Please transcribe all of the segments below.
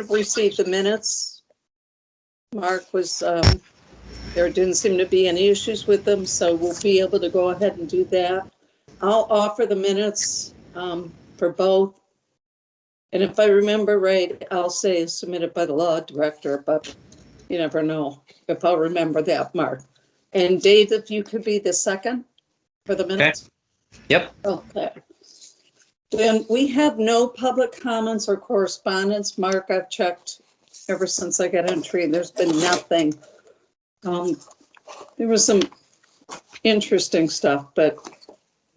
received the minutes. Mark was, there didn't seem to be any issues with them, so we'll be able to go ahead and do that. I'll offer the minutes for both. And if I remember right, I'll say submitted by the law director, but you never know if I'll remember that, Mark. And Dave, if you could be the second for the minutes. Okay. Yep. Okay. Then we have no public comments or correspondence. Mark, I've checked ever since I got entry, and there's been nothing. There was some interesting stuff, but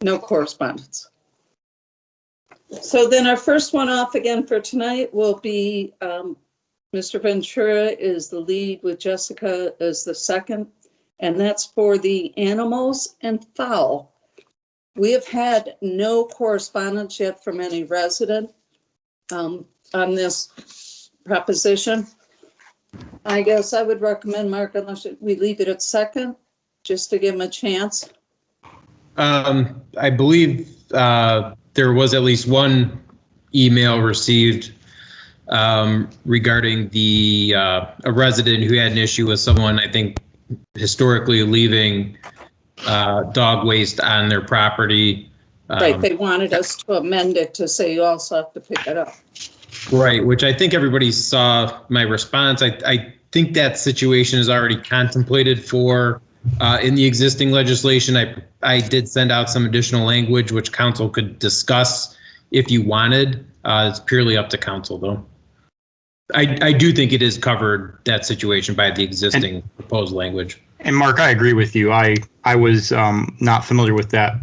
no correspondence. So then our first one off again for tonight will be Mr. Ventura is the lead with Jessica as the second, and that's for the animals and fowl. We have had no correspondence yet from any resident on this proposition. I guess I would recommend, Mark, unless we leave it at second, just to give them a chance. I believe there was at least one email received regarding a resident who had an issue with someone, I think, historically leaving dog waste on their property. Right, they wanted us to amend it to say you also have to pick it up. Right, which I think everybody saw my response. I think that situation is already contemplated for in the existing legislation. I did send out some additional language which council could discuss if you wanted. It's purely up to council, though. I do think it is covered, that situation, by the existing proposed language. And Mark, I agree with you. I was not familiar with that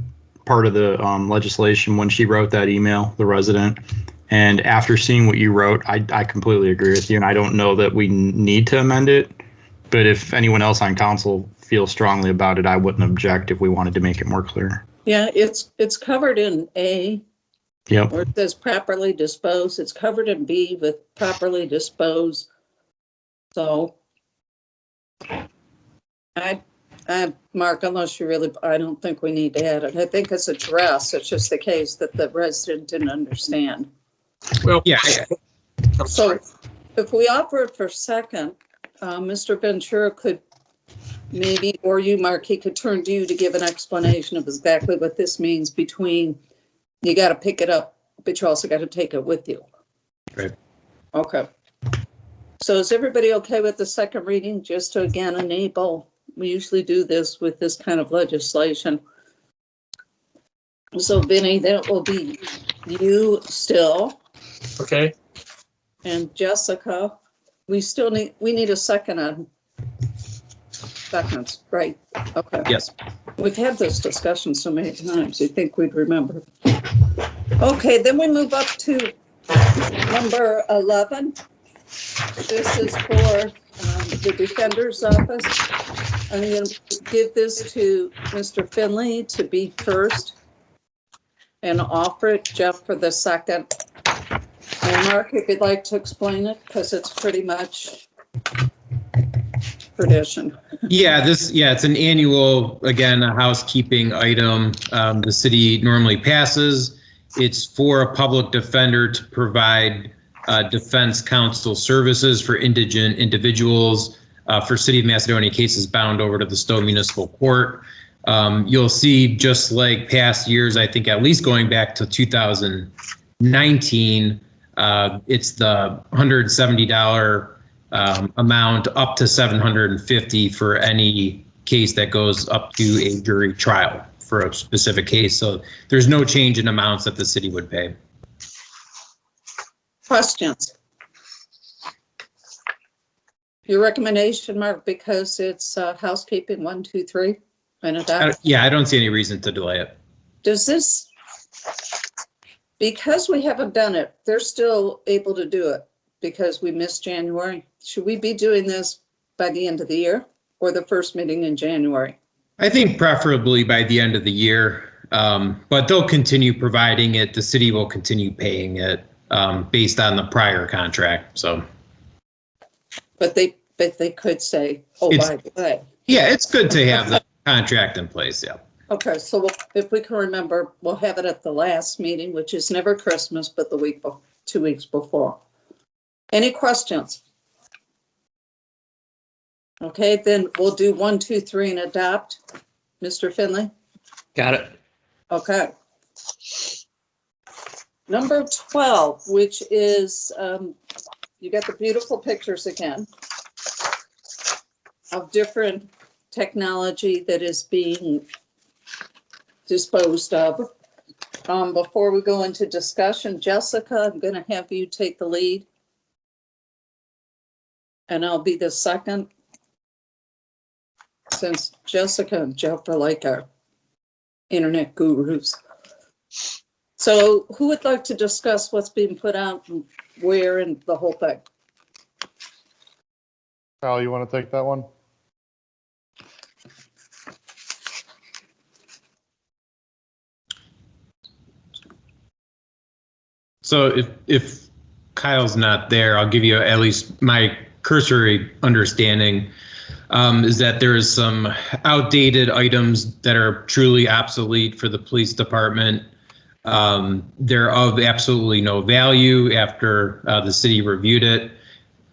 part of the legislation when she wrote that email, the resident. And after seeing what you wrote, I completely agree with you. And I don't know that we need to amend it. But if anyone else on council feels strongly about it, I wouldn't object if we wanted to make it more clear. Yeah, it's covered in A. Yep. Where it says properly disposed. It's covered in B with properly disposed. So Mark, unless you really, I don't think we need to add it. I think it's addressed. It's just the case that the resident didn't understand. Well, yeah. So if we offer it for second, Mr. Ventura could maybe, or you, Mark, he could turn to you to give an explanation of exactly what this means between you got to pick it up, but you also got to take it with you. Right. Okay. So is everybody okay with the second reading? Just to again enable, we usually do this with this kind of legislation. So Vinny, that will be you still. Okay. And Jessica, we need a second on seconds, right? Okay. Yes. We've had this discussion so many times, you'd think we'd remember. Okay, then we move up to number 11. This is for the Defender's Office. I'm going to give this to Mr. Finley to be first and offer it, Jeff, for the second. And Mark, if you'd like to explain it, because it's pretty much tradition. Yeah, it's an annual, again, a housekeeping item the city normally passes. It's for a public defender to provide defense counsel services for indigent individuals for City of Macedonia cases bound over to the Stowe Municipal Court. You'll see, just like past years, I think at least going back to 2019, it's the $170 amount up to $750 for any case that goes up to a jury trial for a specific case. So there's no change in amounts that the city would pay. Questions? Your recommendation, Mark, because it's housekeeping 1, 2, 3, and adopt? Yeah, I don't see any reason to delay it. Does this, because we haven't done it, they're still able to do it because we missed January. Should we be doing this by the end of the year or the first meeting in January? I think preferably by the end of the year, but they'll continue providing it. The city will continue paying it based on the prior contract. So, but they could say, oh, by the way. Yeah, it's good to have the contract in place. Yeah. Okay, so if we can remember, we'll have it at the last meeting, which is never Christmas, but the week, 2 weeks before. Any questions? Okay, then we'll do 1, 2, 3 and adopt. Mr. Finley? Got it. Okay. Number 12, which is, you got the beautiful pictures again of different technology that is being disposed of. Before we go into discussion, Jessica, I'm going to have you take the lead. And I'll be the second, since Jessica and Jeff are like our internet gurus. So who would like to discuss what's being put out and where and the whole thing? Kyle, you want to take that one? So if Kyle's not there, I'll give you at least my cursory understanding, is that there is some outdated items that are truly obsolete for the police department. They're of absolutely no value after the city reviewed it.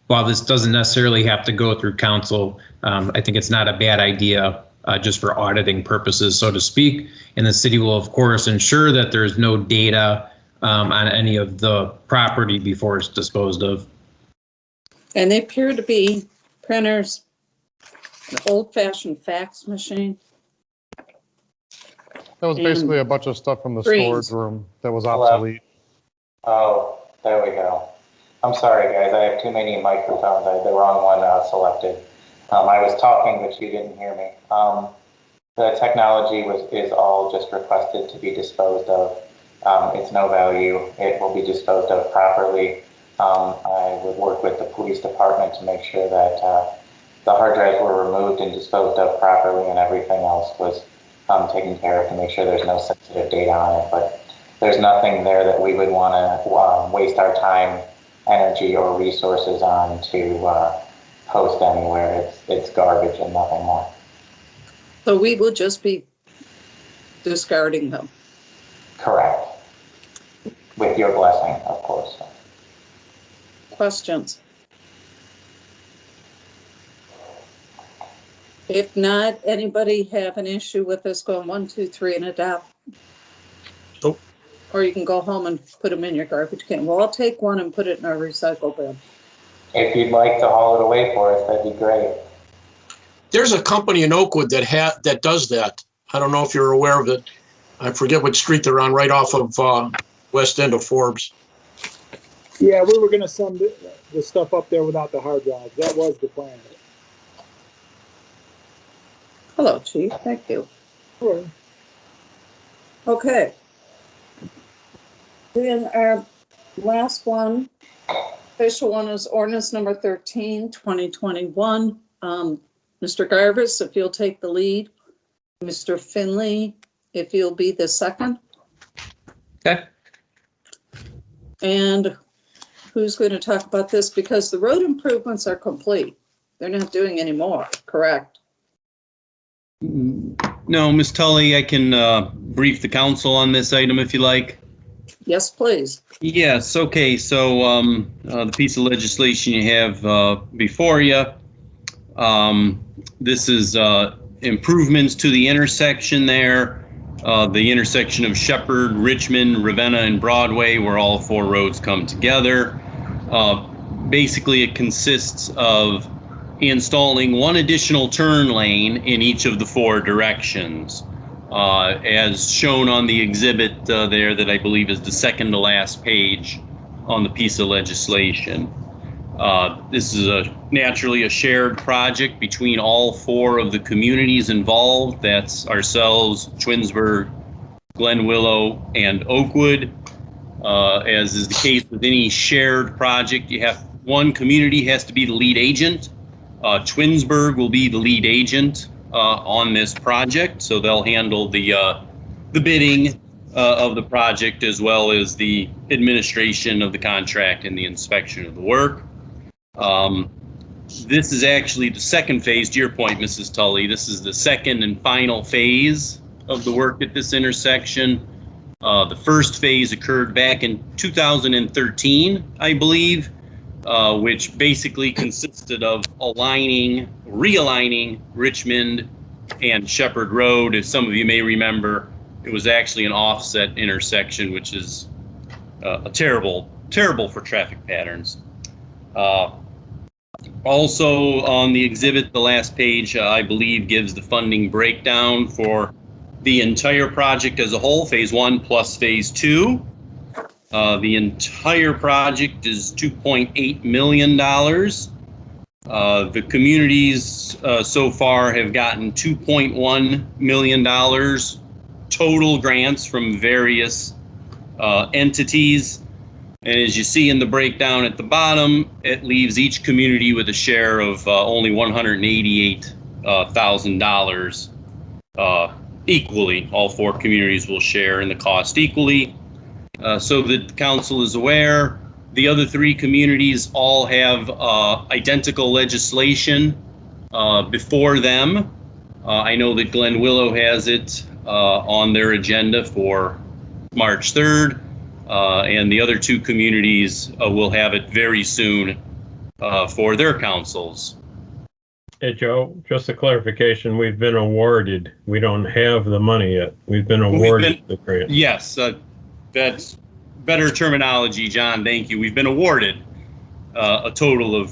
While this doesn't necessarily have to go through council, I think it's not a bad idea just for auditing purposes, so to speak. And the city will, of course, ensure that there's no data on any of the property before it's disposed of. And they appear to be printers, an old-fashioned fax machine. That was basically a bunch of stuff from the Screens. storage room that was Hello? obsolete. Oh, there we go. I'm sorry, guys. I have too many microphones. I had the wrong one selected. I was talking, but you didn't hear me. The technology is all just requested to be disposed of. It's no value. It will be disposed of properly. I would work with the police department to make sure that the hard drives were removed and disposed of properly, and everything else was taken care of to make sure there's no sensitive data on it. But there's nothing there that we would want to waste our time, energy, or resources on to post anywhere. It's garbage and nothing more. So we will just be discarding them. Correct. With your blessing, of course. Questions? If not, anybody have an issue with this going 1, 2, 3 and adopt? Nope. Or you can go home and put them in your garbage can. Well, I'll take one and put it in our recycle bin. If you'd like to haul it away for us, that'd be great. There's a company in Oakwood that does that. I don't know if you're aware of it. I forget what street they're on, right off of west end of Forbes. Yeah, we were gonna send the stuff up there without the hard drive. That was the plan. Hello, Chief. Thank you. Sure. Okay. Then our last one, official one, is ordinance number 13, 2021. Mr. Garvis, if you'll take the lead. Mr. Finley, if you'll be the second. Okay. And who's going to talk about this? Because the road improvements are complete. They're not doing any more, correct? No, Ms. Tully, I can brief the council on this item if you like. Yes, please. Yes, okay, so the piece of legislation you have before you, this is improvements to the intersection there, the intersection of Shepherd, Richmond, Ravenna, and Broadway, where all four roads come together. Basically, it consists of installing one additional turn lane in each of the four directions, as shown on the exhibit there that I believe is the second to last page on the piece of legislation. This is naturally a shared project between all four of the communities involved. That's ourselves, Twinsburg, Glen Willow, and Oakwood. As is the case with any shared project, you have one community has to be the lead agent. Twinsburg will be the lead agent on this project, so they'll handle the bidding of the project as well as the administration of the contract and the inspection of the work. This is actually the second phase, to your point, Mrs. Tully. This is the second and final phase of the work at this intersection. The first phase occurred back in 2013, I believe. which basically consisted of realigning Richmond and Shepherd Road. As some of you may remember, it was actually an offset intersection, which is terrible for traffic patterns. Also on the exhibit, the last page, I believe, gives the funding breakdown for the entire project as a whole, phase 1 plus phase 2. The entire project is $2.8 million. The communities so far have gotten $2.1 million total grants from various entities. And as you see in the breakdown at the bottom, it leaves each community with a share of only $188,000 equally. All 4 communities will share in the cost equally. So the council is aware. The other 3 communities all have identical legislation before them. I know that Glen Willow has it on their agenda for March 3rd. And the other 2 communities will have it very soon for their councils. Hey, Joe, just a clarification. We've been awarded. We don't have the money yet. We've been awarded the grant. Yes, that's better terminology, John. Thank you. We've been awarded a total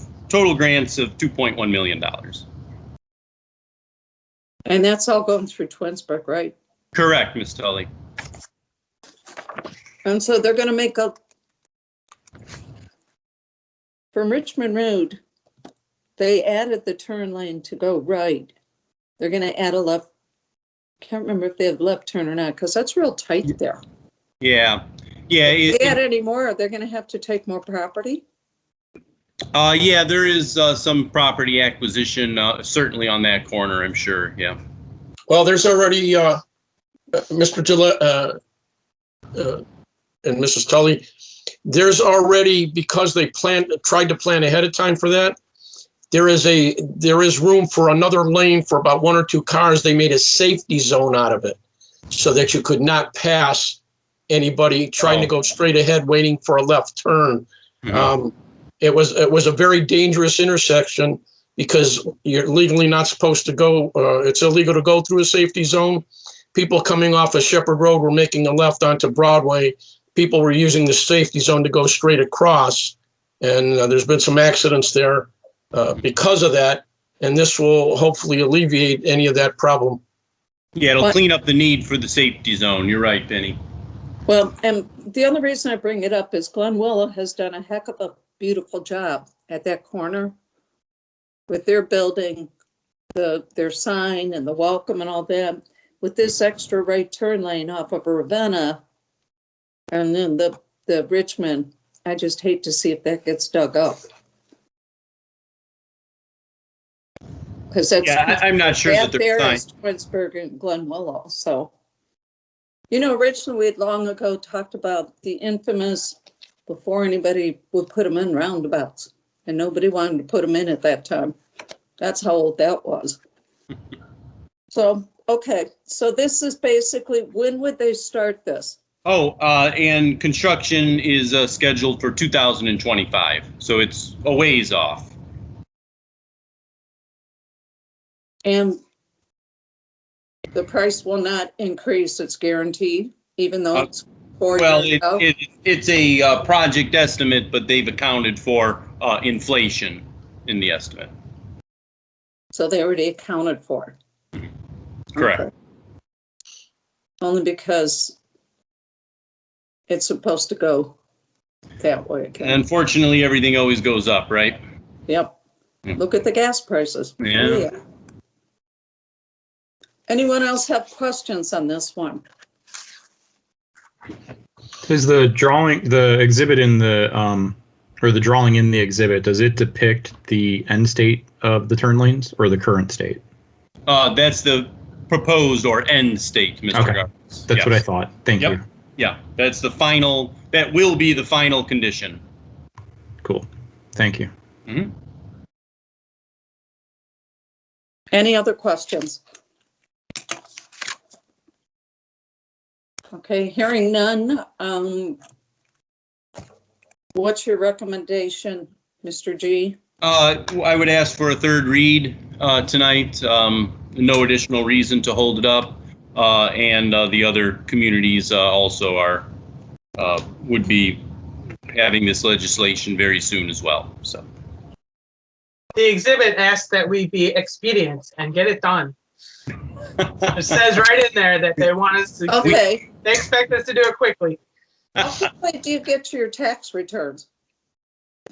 grants of $2.1 million. And that's all going through Twinsburg, right? Correct, Ms. Tully. And so they're going to make a, from Richmond Road, they added the turn lane to go right. They're going to add a left. Can't remember if they have left turn or not, because that's real tight there. Yeah. If they add any more, they're going to have to take more property. Yeah, there is some property acquisition, certainly on that corner, I'm sure. Yeah. Well, there's already, Mr. Gillette and Mrs. Tully, there's already, because they tried to plan ahead of time for that, there is room for another lane for about 1 or 2 cars. They made a safety zone out of it so that you could not pass anybody trying to go straight ahead waiting for a left turn. Mm-hmm. It was a very dangerous intersection because you're legally not supposed to go. It's illegal to go through a safety zone. People coming off of Shepherd Road were making a left onto Broadway. People were using the safety zone to go straight across. And there's been some accidents there because of that. And this will hopefully alleviate any of that problem. Yeah, it'll clean up the need for the safety zone. You're right, Penny. Well, and the other reason I bring it up is Glen Willow has done a heck of a beautiful job at that corner with their building, their sign and the welcome and all that, with this extra right turn lane off of Ravenna and then the Richmond. I just hate to see if that gets dug up. Because that's, yeah, I'm not sure that there they're is Twinsburg and Glen Willow. So, you know, originally we had long ago talked about the infamous, before anybody would put them in roundabouts, and nobody wanted to put them in at that time. That's how old that was. So, okay, so this is basically, when would they start this? Oh, and construction is scheduled for 2025, so it's a ways off. And the price will not increase, it's guaranteed, even though it's 4 Well, years out? it's a project estimate, but they've accounted for inflation in the estimate. So they already accounted for it? Correct. Okay. Only because it's supposed to go that way. Okay. Unfortunately, everything always goes up, right? Yep. Look at the gas prices. Yeah. Oh, yeah. Anyone else have questions on this one? Is the drawing, the exhibit in the, or the drawing in the exhibit, does it depict the end state of the turn lanes or the current state? That's the proposed or end state, Mr. Okay. Gardens. That's what I thought. Thank you. Yeah, that's the final, that will be the final condition. Cool. Thank you. Mm-hmm. Any other questions? Okay, hearing none. What's your recommendation Mr. G? I would ask for a third read tonight. No additional reason to hold it up. And the other communities also are would be having this legislation very soon as well. So The exhibit asks that we be expedient and get it done. It says right in there that they want us to. Okay. They expect us to do it quickly. How quickly do you get to your tax returns?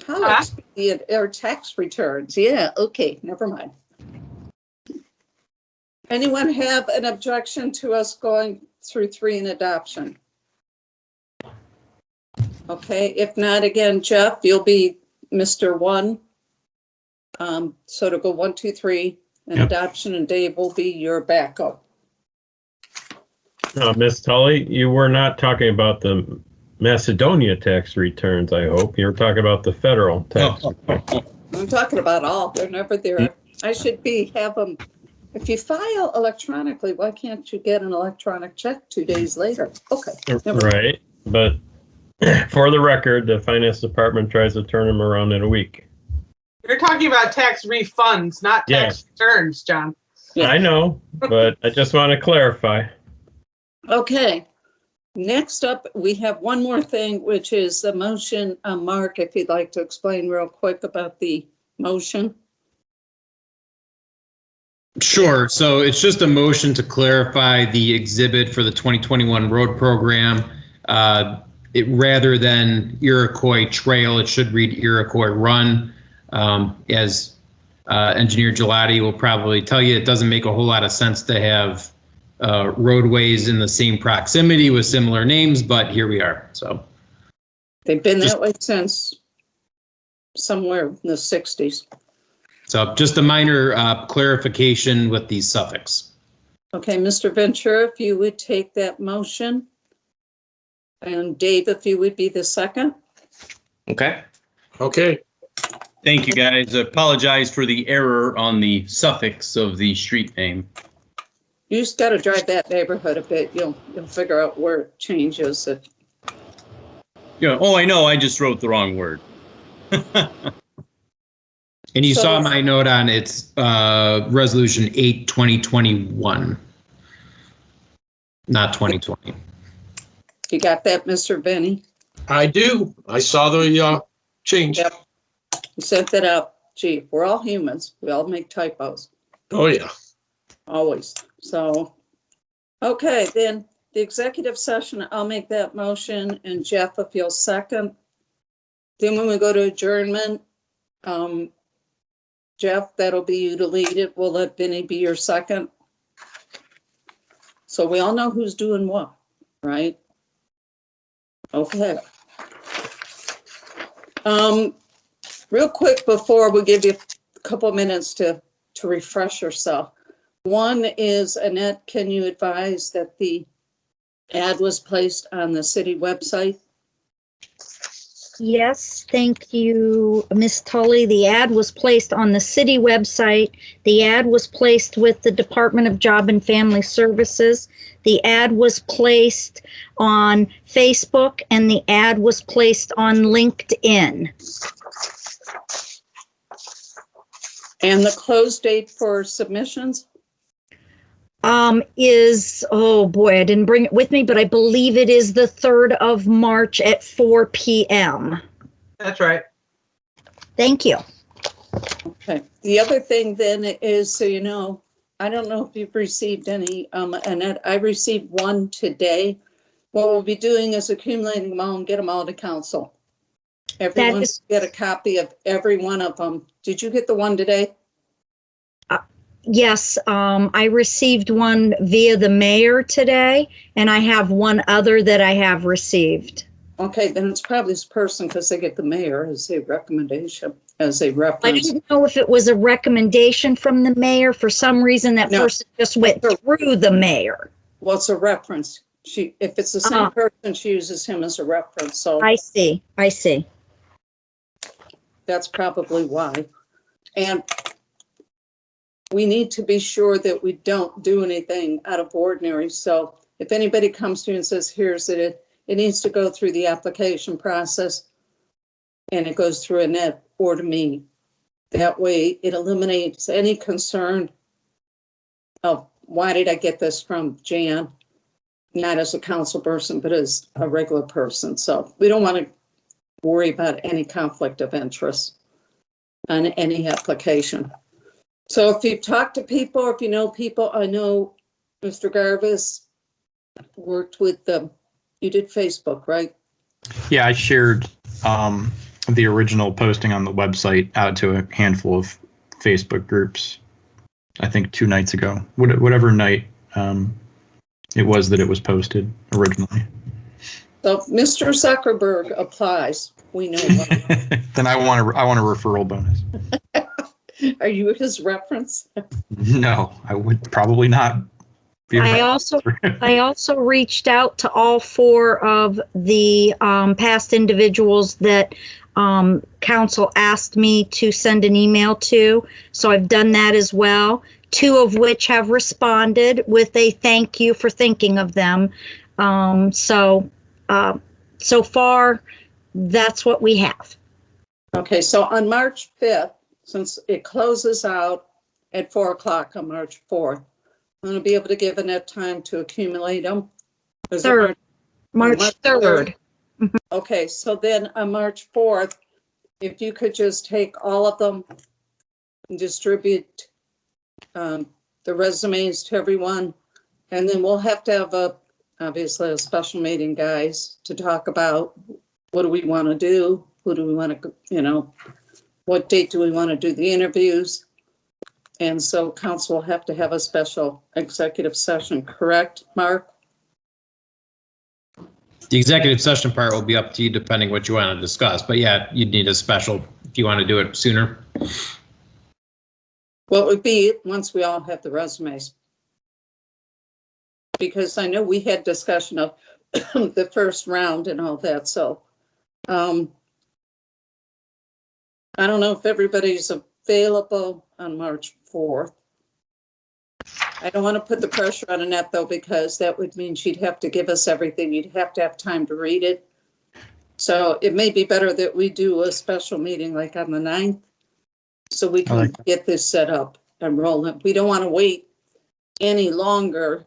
How Huh? expedient are tax returns? Yeah, okay, never mind. Anyone have an objection to us going through 3 in adoption? Okay, if not, again, Jeff, you'll be Mr. 1. So to go 1, 2, 3 in Yep. adoption, and Dave will be your backup. Ms. Tully, you were not talking about the Macedonia tax returns, I hope. You were talking about the federal tax. I'm talking about all, they're never there. I should have them, if you file electronically, why can't you get an electronic check 2 days later? Okay. never mind. Right, but for the record, the finance department tries to turn them around in a week. You're talking about tax refunds, not tax Yes. returns, John. Yeah. I know, but I just want to clarify. Okay. Next up, we have one more thing, which is the motion. Mark, if you'd like to explain real quick about the motion. Sure. So it's just a motion to clarify the exhibit for the 2021 road program. It rather than Iroquois Trail, it should read Iroquois Run. As Engineer Gelati will probably tell you, it doesn't make a whole lot of sense to have roadways in the same proximity with similar names, but here we are. So They've been that way since somewhere in the 60s. So just a minor clarification with the suffix. Okay, Mr. Ventura, if you would take that motion. And Dave, if you would be the second. Okay. Okay. thank you, guys. I apologize for the error on the suffix of the street name. You just got to drive that neighborhood a bit. You'll figure out where it changes. Yeah. Oh, I know. I just wrote the wrong word. And you So- saw my note on it's resolution 8/2021, not 2020. You got that, Mr. Benny? I do. I saw the change. Yep. You sent that out. Gee, we're all humans. We all make typos. Oh, yeah. Always. So, okay, then the executive session, I'll make that motion, and Jeff, if you'll second. Then when we go to adjournment, Jeff, that'll be you to lead it. We'll let Vinny be your second. So we all know who's doing what, right? Okay. Real quick before we give you a couple minutes to refresh yourself. One is, Annette, can you advise that the ad was placed on the city website? Yes, thank you, Ms. Tully. The ad was placed on the city website. The ad was placed with the Department of Job and Family Services. The ad was placed on Facebook, and the ad was placed on LinkedIn. And the close date for submissions? Oh boy, I didn't bring it with me, but I believe it is the 3rd of March at 4 p.m. That's right. Thank you. Okay. The other thing then is, so you know, I don't know if you've received any, Annette, I received one today. What we'll be doing is accumulating them all and get them all to council. Everyone's get a copy of every one of them. Did you get the one today? Yes, I received one via the mayor today, and I have one other that I have received. Okay, then it's probably this person because they get the mayor as a recommendation, as a I reference. didn't know if it was a recommendation from the mayor. For some reason, that No. person just went through the mayor. Well, it's a reference. If it's the same person, she uses him as a reference. So I see. I see. that's probably why. And we need to be sure that we don't do anything out of ordinary. So if anybody comes to you and says, here's it needs to go through the application process, and it goes through Annette or to me. That way it eliminates any concern of why did I get this from Jan? Not as a council person, but as a regular person. So we don't want to worry about any conflict of interest on any application. So if you've talked to people, or if you know people, I know Mr. Garvis worked with you did Facebook, right? Yeah, I shared the original posting on the website out to a handful of Facebook groups. I think 2 nights ago, whatever night it was that it was posted originally. So if Mr. Zuckerberg applies, we know what. Then I want a referral bonus. Are you his reference? No, I would probably not. Be a I also reached out to all 4 of the past individuals that council asked me to send an email to. So I've done that as well. 2 of which have responded with a thank you for thinking of them. So far, that's what we have. Okay, so on March 5th, since it closes out at 4 o'clock on March 4th, I'm going to be able to give Annette time to accumulate them. Is it March 3rd. Okay, so then on March 4th, if you could just take all of them and distribute the resumes to everyone, and then we'll have to have obviously a special meeting, guys, to talk about what do we want to do, who do we want to, what date do we want to do the interviews, and so council will have to have a special executive session, correct, Mark? The executive session part will be up to you depending what you want to discuss, but yeah, you'd need a special if you want to do it sooner. Well, it would be once we all have the resumes. Because I know we had discussion of the first round and all that, so I don't know if everybody's available on March 4th. I don't want to put the pressure on Annette though, because that would mean she'd have to give us everything. You'd have to have time to read it. So it may be better that we do a special meeting like on the 9th, so we can get this set up and rolling. We don't want to wait any longer.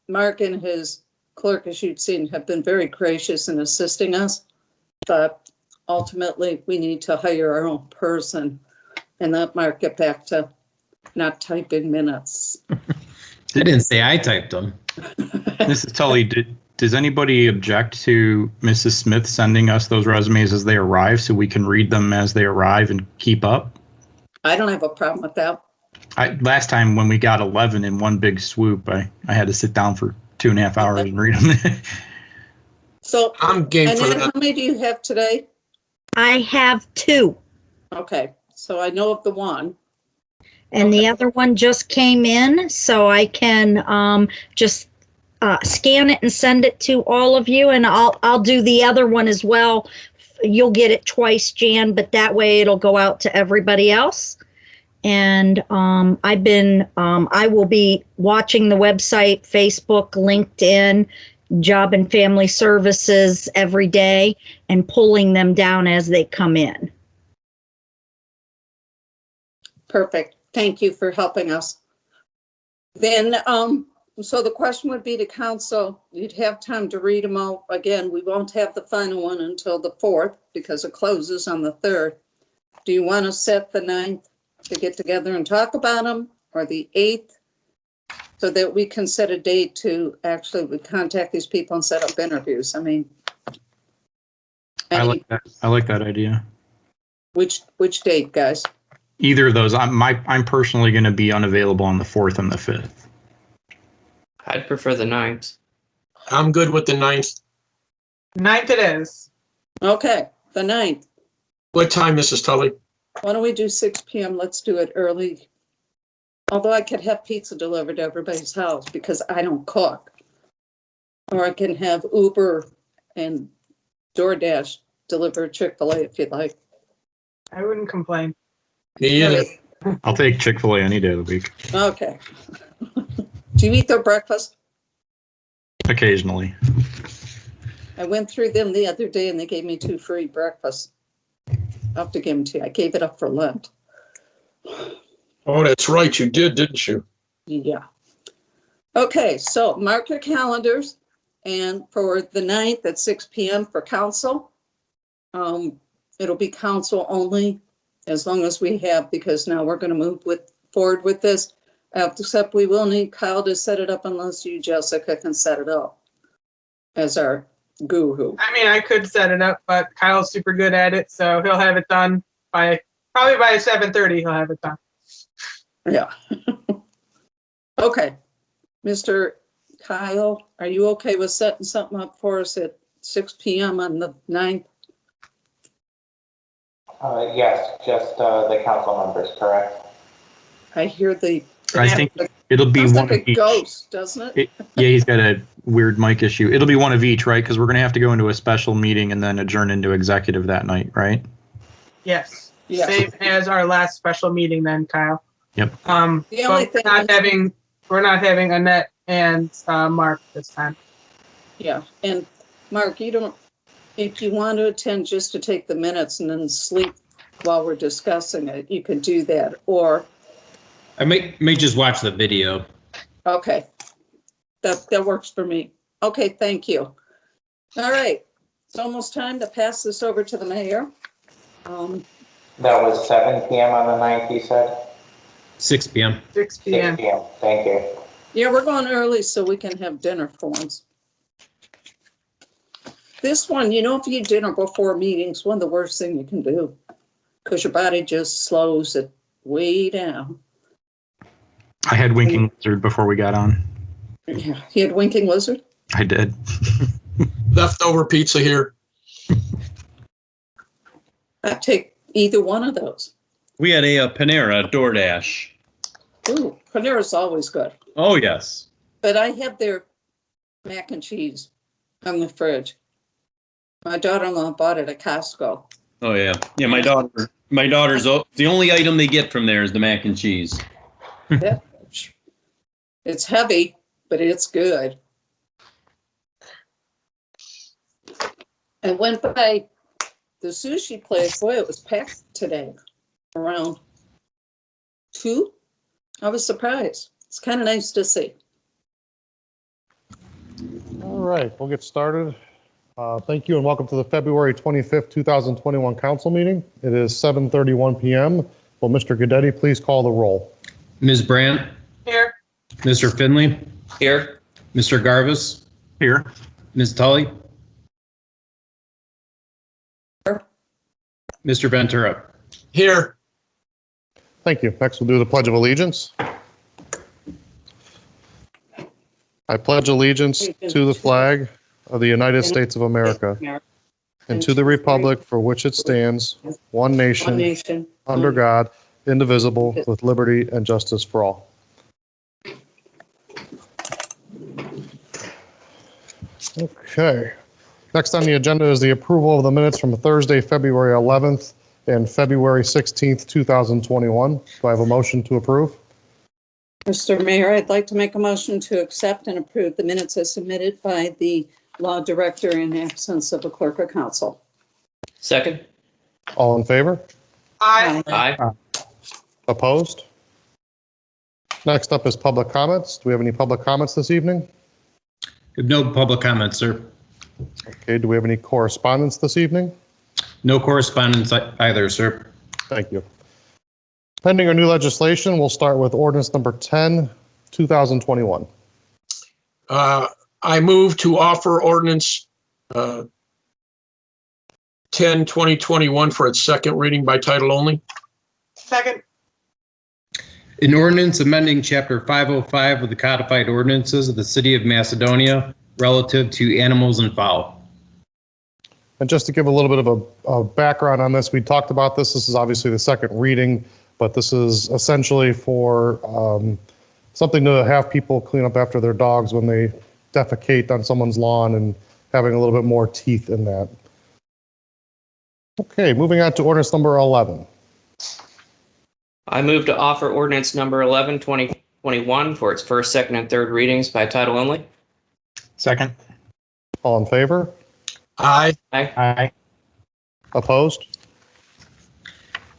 Mark and his clerk, as you've seen, have been very gracious in assisting us, but ultimately we need to hire our own person and let Mark get back to not typing minutes. I didn't say I typed them. Mrs. Tully, does anybody object to Mrs. Smith sending us those resumes as they arrive so we can read them as they arrive and keep up? I don't have a problem with that. Last time when we got 11 in one big swoop, I had to sit down for 2.5 hours and read them. So I'm game for Annette, that. how many do you have today? I have 2. Okay, so I know of the one. And the other one just came in, so I can just scan it and send it to all of you, and I'll do the other one as well. You'll get it twice, Jan, but that way it'll go out to everybody else. And I will be watching the website, Facebook, LinkedIn, Job and Family Services every day and pulling them down as they come in. Perfect. Thank you for helping us. Then, so the question would be to council, you'd have time to read them all. Again, we won't have the final one until the 4th because it closes on the 3rd. Do you want to set the 9th to get together and talk about them, or the 8th, so that we can set a date to actually we contact these people and set up interviews? I mean, I like that idea. Which date, guys? Either of those. I'm personally going to be unavailable on the 4th and the 5th. I'd prefer the 9th. I'm good with the 9th. 9th it is. Okay, the 9th. What time, Mrs. Tully? Why don't we do 6 p.m.? Let's do it early. Although I could have pizza delivered to everybody's house because I don't cook. Or I can have Uber and DoorDash deliver Chick-fil-A if you'd like. I wouldn't complain. Me either. I'll take Chick-fil-A any day of the week. Okay. Do you eat their breakfast? Occasionally. I went through them the other day and they gave me 2 free breakfasts. I'll have to give them to you. I gave it up for Lent. Oh, that's right. You did, didn't you? Yeah. Okay, so mark your calendars, and for the 9th at 6 p.m. for council. It'll be council only as long as we have, because now we're going to move forward with this. Except we will need Kyle to set it up unless you, Jessica, can set it up as our guru. I mean, I could set it up, but Kyle's super good at it, so he'll have it done probably by 7:30. He'll have it done. Yeah. Okay. Mr. Kyle, are you okay with setting something up for us at 6 p.m. on the 9th? Yes, just the council members, correct? I hear I think it'll be sounds one like of a each. ghost, doesn't it? Yeah, he's got a weird mic issue. It'll be one of each, right? Because we're going to have to go into a special meeting and then adjourn into executive that night, right? Yes. Yes. Same as our last special meeting then, Kyle. Yep. The only But thing we're not having Annette and Mark this time. Yeah, and Mark, if you want to attend just to take the minutes and then sleep while we're discussing it, you can do that. Or, I may just watch the video. okay, that works for me. Okay, thank you. All right, it's almost time to pass this over to the mayor. That was 7 p.m. on the 9th, you said? 6 p.m. 6 p.m. 6 p.m. Thank you. Yeah, we're going early so we can have dinner for once. This one, if you eat dinner before meetings, one of the worst things you can do, because your body just slows it way down. I had winking lizard before we got on. Yeah, you had winking lizard? I did. Leftover pizza here. I'd take either one of those. We had a Panera DoorDash. Ooh, Panera's always good. Oh, yes. But I have their mac and cheese on the fridge. My daughter-in-law bought it at Costco. Oh, yeah. Yeah, my daughter's, the only item they get from there is the mac and cheese. Yeah. It's heavy, but it's good. I went by the sushi place. Boy, it was packed today. Around 2. I was surprised. It's kind of nice to see. All right, we'll get started. Thank you and welcome to the February 25th, 2021 council meeting. It is 7:31 p.m. Will Mr. Guidetti please call the roll? Ms. Brandt, Here. Mr. Finley, Here. Mr. Garvis, Here. Ms. Tully, Here. Mr. Ventura. Here. Thank you. Next, we'll do the Pledge of Allegiance. I pledge allegiance to the flag of the United States of America and to the republic for which it stands, one nation, under God, indivisible, with liberty and justice for all. Okay. Next on the agenda is the approval of the minutes from Thursday, February 11th and February 16th, 2021. Do I have a motion to approve? Mr. Mayor, I'd like to make a motion to accept and approve the minutes as submitted by the law director in absence of a clerk of council. Second. All in favor? Aye. Aye. Opposed? Next up is public comments. Do we have any public comments this evening? No public comments, sir. Okay, do we have any correspondence this evening? No correspondence either, sir. Thank you. Pending our new legislation, we'll start with ordinance number 10, 2021. I move to offer ordinance 10/2021 for its second reading by title only. Second. An ordinance amending Chapter 505 of the Codified Ordinances of the City of Macedonia relative to animals and fowl. And just to give a little bit of a background on this, we talked about this. This is obviously the second reading, but this is essentially for something to have people clean up after their dogs when they defecate on someone's lawn and having a little bit more teeth in that. Okay, moving on to ordinance number 11. I move to offer ordinance number 11/2021 for its first, second, and third readings by title only. Second. All in favor? Aye. Aye. Aye. Opposed?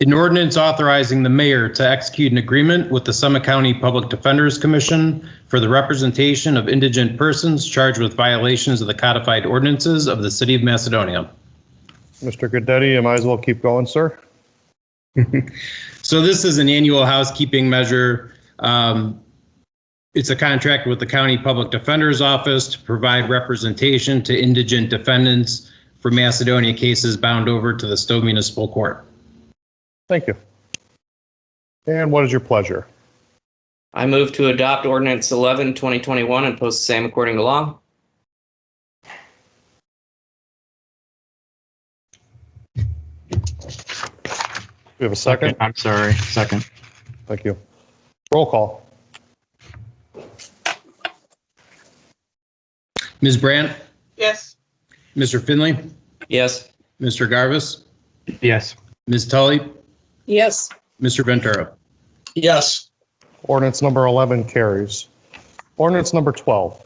An ordinance authorizing the mayor to execute an agreement with the Summit County Public Defenders Commission for the representation of indigent persons charged with violations of the codified ordinances of the city of Macedonia. Mr. Goodetti, you might as well keep going, sir. So this is an annual housekeeping measure. It's a contract with the County Public Defender's Office to provide representation to indigent defendants for Macedonia cases bound over to the Stowe Municipal Court. Thank you. And what is your pleasure? I move to adopt ordinance 11, 2021 and post the same according to law. We have a second? I'm sorry. Second. Thank you. Roll call. Ms. Brandt, Yes. Mr. Finley, Yes. Mr. Garvis, Yes. Ms. Tully, Yes. Mr. Ventura. Yes. Ordinance number 11 carries. Ordinance number 12.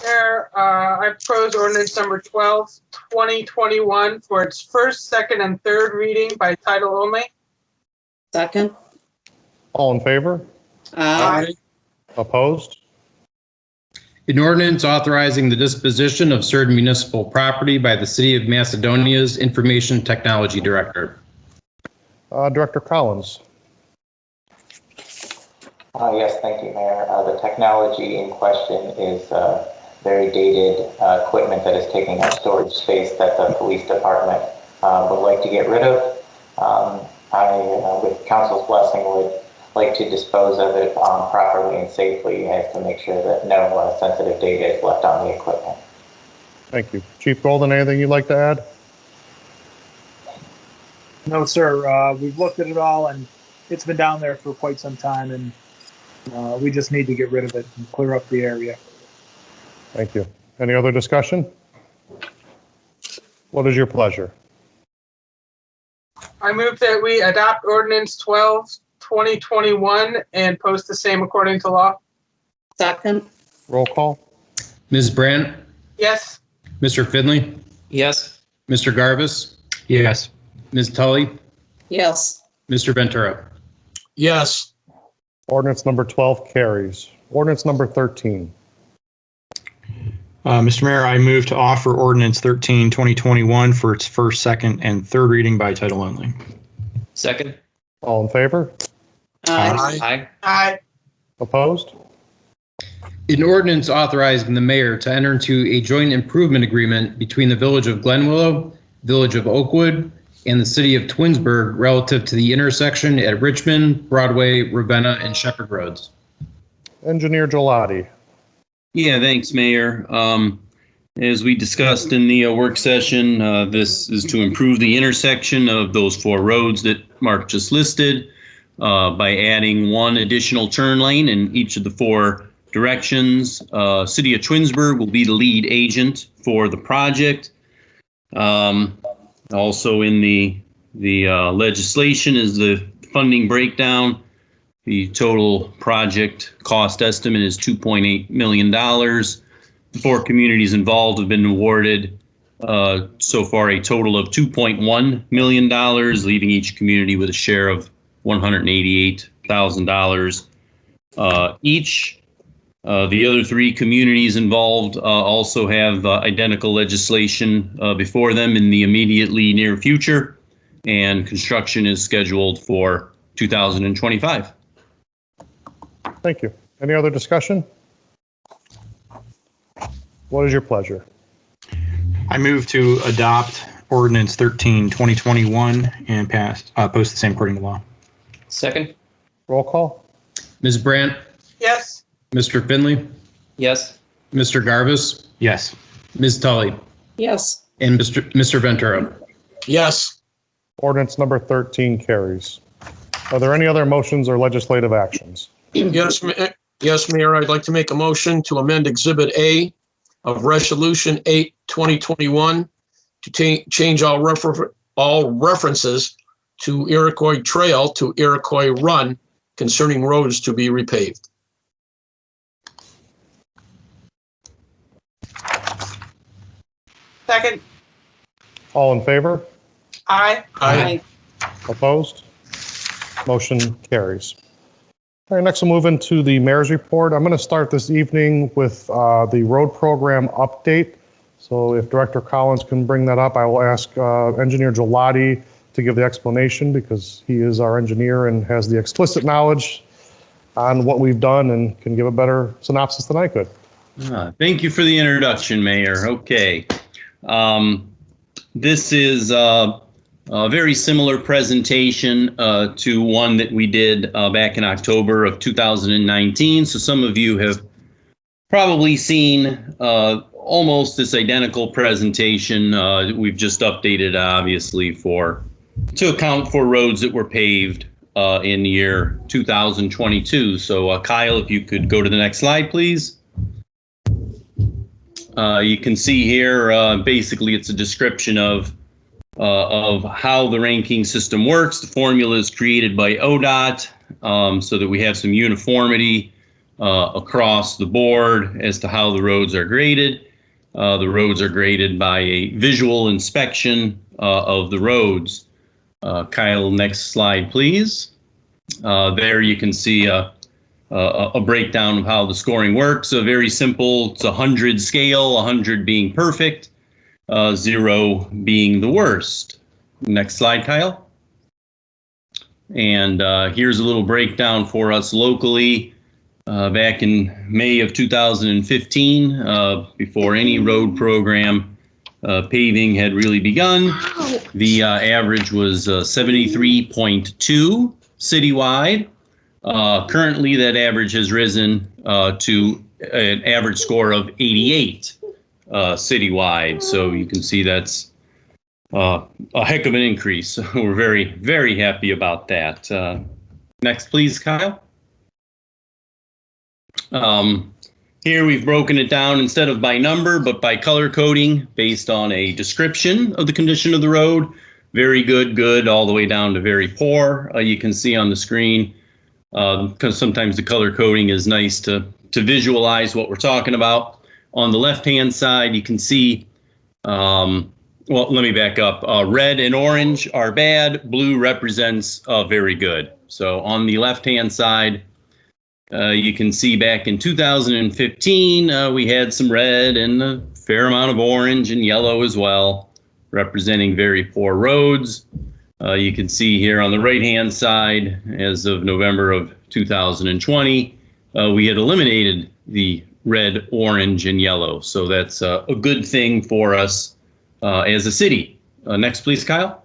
There, I propose ordinance number 12, 2021 for its first, second, and third reading by title only. Second. All in favor? Aye. Opposed? An ordinance authorizing the disposition of certain municipal property by the City of Macedonia's Information Technology Director. Director Collins. Yes, thank you, Mayor. The technology in question is very dated equipment that is taking up storage space that the police department would like to get rid of. I, with council's blessing, would like to dispose of it properly and safely and to make sure that no sensitive data is left on the equipment. Thank you. Chief Golden, anything you'd like to add? No, sir. We've looked at it all, and it's been down there for quite some time, and we just need to get rid of it and clear up the area. Thank you. Any other discussion? What is your pleasure? I move that we adopt ordinance 12, 2021 and post the same according to law. Second. Roll call. Ms. Brandt, Yes. Mr. Finley, Yes. Mr. Garvis, Yes. Ms. Tully, Yes. Mr. Ventura. Yes. Ordinance number 12 carries. Ordinance number 13. Mr. Mayor, I move to offer ordinance 13, 2021 for its first, second, and third reading by title only. Second. All in favor? Aye. Aye. Aye. Opposed? An ordinance authorizing the mayor to enter into a joint improvement agreement between the Village of Glenwillow, Village of Oakwood, and the City of Twinsburg relative to the intersection at Richmond, Broadway, Ravenna, and Shepherd Roads. Engineer Gelati. Yeah, thanks, Mayor. As we discussed in the work session, this is to improve the intersection of those four roads that Mark just listed by adding one additional turn lane in each of the four directions. City of Twinsburg will be the lead agent for the project. Also in the legislation is the funding breakdown. The total project cost estimate is $2.8 million. The four communities involved have been awarded so far a total of $2.1 million, leaving each community with a share of $188,000 each. The other three communities involved also have identical legislation before them in the immediately near future, and construction is scheduled for 2025. Thank you. Any other discussion? What is your pleasure? I move to adopt ordinance 13, 2021 and post the same according to law. Second. Roll call. Ms. Brandt, Yes. Mr. Finley, Yes. Mr. Garvis, Yes. Ms. Tully, Yes. and Mr. Ventura. Yes. Ordinance number 13 carries. Are there any other motions or legislative actions? Yes, yes, Mayor, I'd like to make a motion to amend Exhibit A of Resolution 8, 2021 to change all references to Iroquois Trail to Iroquois Run concerning roads to be repaved. Second. All in favor? Aye. Aye. Opposed? Motion carries. All right, next we'll move into the mayor's report. I'm going to start this evening with the road program update. So if Director Collins can bring that up, I will ask Engineer Gelati to give the explanation because he is our engineer and has the explicit knowledge on what we've done and can give a better synopsis than I could. Thank you for the introduction, Mayor. Okay. This is a very similar presentation to one that we did back in October of 2019. So some of you have probably seen almost this identical presentation. We've just updated, obviously, to account for roads that were paved in the year 2022. So Kyle, if you could go to the next slide, please. You can see here, basically, it's a description of how the ranking system works. The formula is created by ODOT so that we have some uniformity across the board as to how the roads are graded. The roads are graded by a visual inspection of the roads. Kyle, next slide, please. There you can see a breakdown of how the scoring works. So very simple. It's a 100 scale, 100 being perfect, 0 being the worst. Next slide, Kyle. And here's a little breakdown for us locally. Back in May of 2015, before any road program paving had really begun, the average was 73.2 citywide. Currently, that average has risen to an average score of 88 citywide. So you can see that's a heck of an increase. We're very, very happy about that. Next, please, Kyle. Here we've broken it down instead of by number, but by color coding based on a description of the condition of the road. Very good, good, all the way down to very poor. You can see on the screen, because sometimes the color coding is nice to visualize what we're talking about. On the left-hand side, you can see, well, let me back up. Red and orange are bad. Blue represents very good. So on the left-hand side, you can see back in 2015, we had some red and a fair amount of orange and yellow as well, representing very poor roads. You can see here on the right-hand side, as of November of 2020, we had eliminated the red, orange, and yellow. So that's a good thing for us as a city. Next, please, Kyle.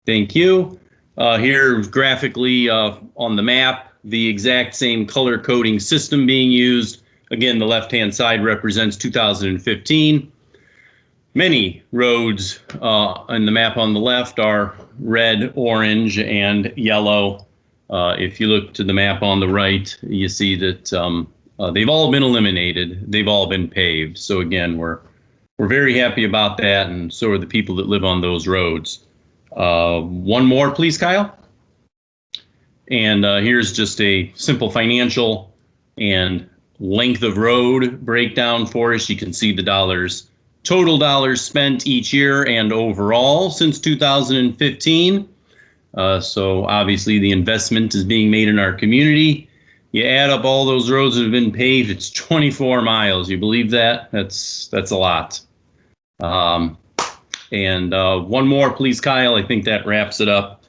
Thank you. Here, graphically on the map, the exact same color coding system being used. Again, the left-hand side represents 2015. Many roads on the map on the left are red, orange, and yellow. If you look to the map on the right, you see that they've all been eliminated. They've all been paved. So again, we're very happy about that, and so are the people that live on those roads. One more, please, Kyle. And here's just a simple financial and length of road breakdown for us. You can see the total dollars spent each year and overall since 2015. So obviously the investment is being made in our community. You add up all those roads that have been paved, it's 24 miles. You believe that? That's a lot. And one more, please, Kyle. I think that wraps it up.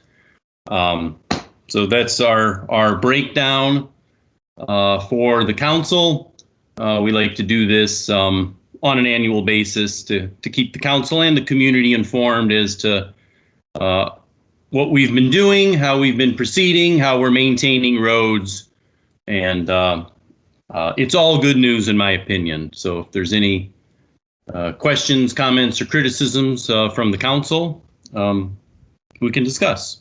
So that's our breakdown for the council. We like to do this on an annual basis to keep the council and the community informed as to what we've been doing, how we've been proceeding, how we're maintaining roads. And it's all good news in my opinion. So if there's any questions, comments, or criticisms from the council, we can discuss.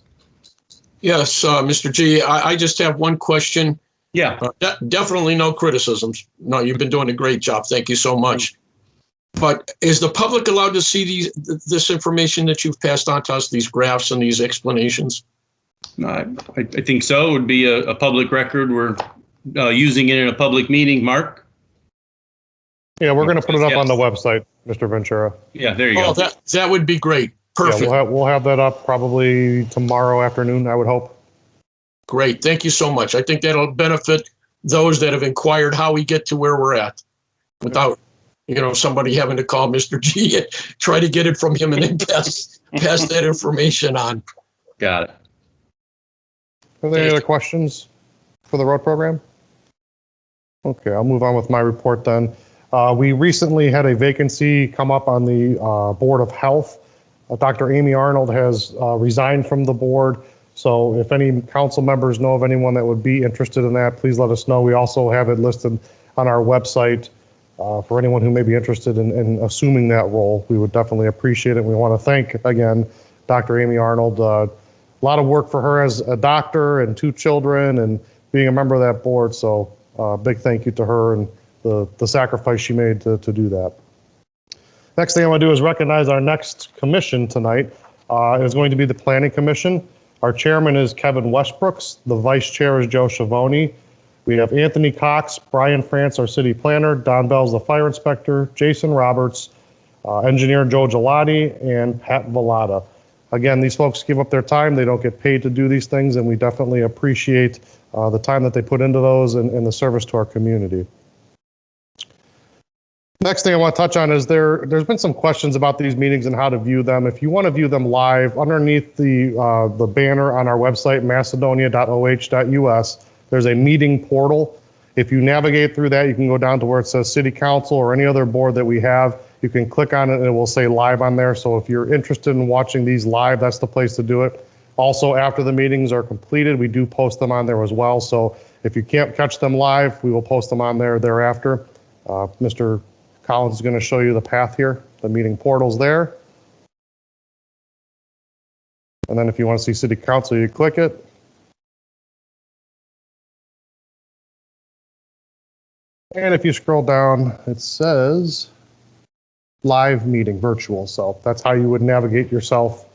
Yes, Mr. G, I just have one question. Yeah. Definitely no criticisms. No, you've been doing a great job. Thank you so much. But is the public allowed to see this information that you've passed on to us, these graphs and these explanations? I think so. It would be a public record. We're using it in a public meeting. Mark? Yeah, we're going to put it up on the website, Mr. Ventura. Yeah, there you Oh, go. that would be great. Yeah, Perfect. we'll have that up probably tomorrow afternoon, I would hope. Great. Thank you so much. I think that'll benefit those that have inquired how we get to where we're at without, somebody having to call Mr. G and try to get it from him and then pass that information on. Got it. Are there any other questions for the road program? Okay, I'll move on with my report then. We recently had a vacancy come up on the Board of Health. Dr. Amy Arnold has resigned from the board. So if any council members know of anyone that would be interested in that, please let us know. We also have it listed on our website for anyone who may be interested in assuming that role. We would definitely appreciate it. We want to thank, again, Dr. Amy Arnold. A lot of work for her as a doctor and 2 children and being a member of that board. So big thank you to her and the sacrifice she made to do that. Next thing I want to do is recognize our next commission tonight. It is going to be the Planning Commission. Our chairman is Kevin Westbrooks. The vice chair is Joe Schiavone. We have Anthony Cox, Brian France, our city planner, Don Bell's the fire inspector, Jason Roberts, engineer Joe Gelati, and Pat Vallada. Again, these folks give up their time. They don't get paid to do these things, and we definitely appreciate the time that they put into those and the service to our community. Next thing I want to touch on is there's been some questions about these meetings and how to view them. If you want to view them live, underneath the banner on our website, macedonia.oh.us, there's a meeting portal. If you navigate through that, you can go down to where it says City Council or any other board that we have. You can click on it and it will say live on there. So if you're interested in watching these live, that's the place to do it. Also, after the meetings are completed, we do post them on there as well. So if you can't catch them live, we will post them on there thereafter. Mr. Collins is going to show you the path here. The meeting portal's there. And then if you want to see City Council, you click it. And if you scroll down, it says live meeting, virtual. So that's how you would navigate yourself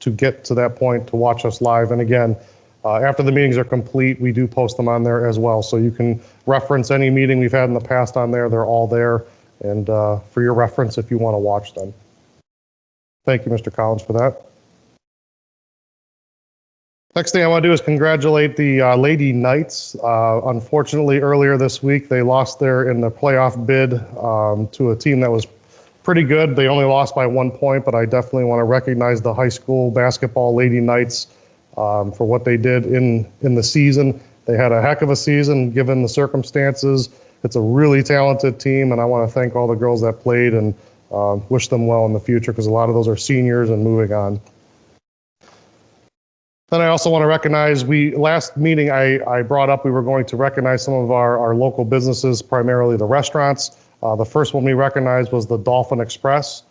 to get to that point to watch us live. And again, after the meetings are complete, we do post them on there as well. So you can reference any meeting we've had in the past on there. They're all there. And for your reference, if you want to watch them. Thank you, Mr. Collins, for that. Next thing I want to do is congratulate the Lady Knights. Unfortunately, earlier this week, they lost in the playoff bid to a team that was pretty good. They only lost by 1 point, but I definitely want to recognize the high school basketball Lady Knights for what they did in the season. They had a heck of a season given the circumstances. It's a really talented team, and I want to thank all the girls that played and wish them well in the future because a lot of those are seniors and moving on. Then I also want to recognize, last meeting I brought up we were going to recognize some of our local businesses, primarily the restaurants. The first one we recognized was the Dolphin Express.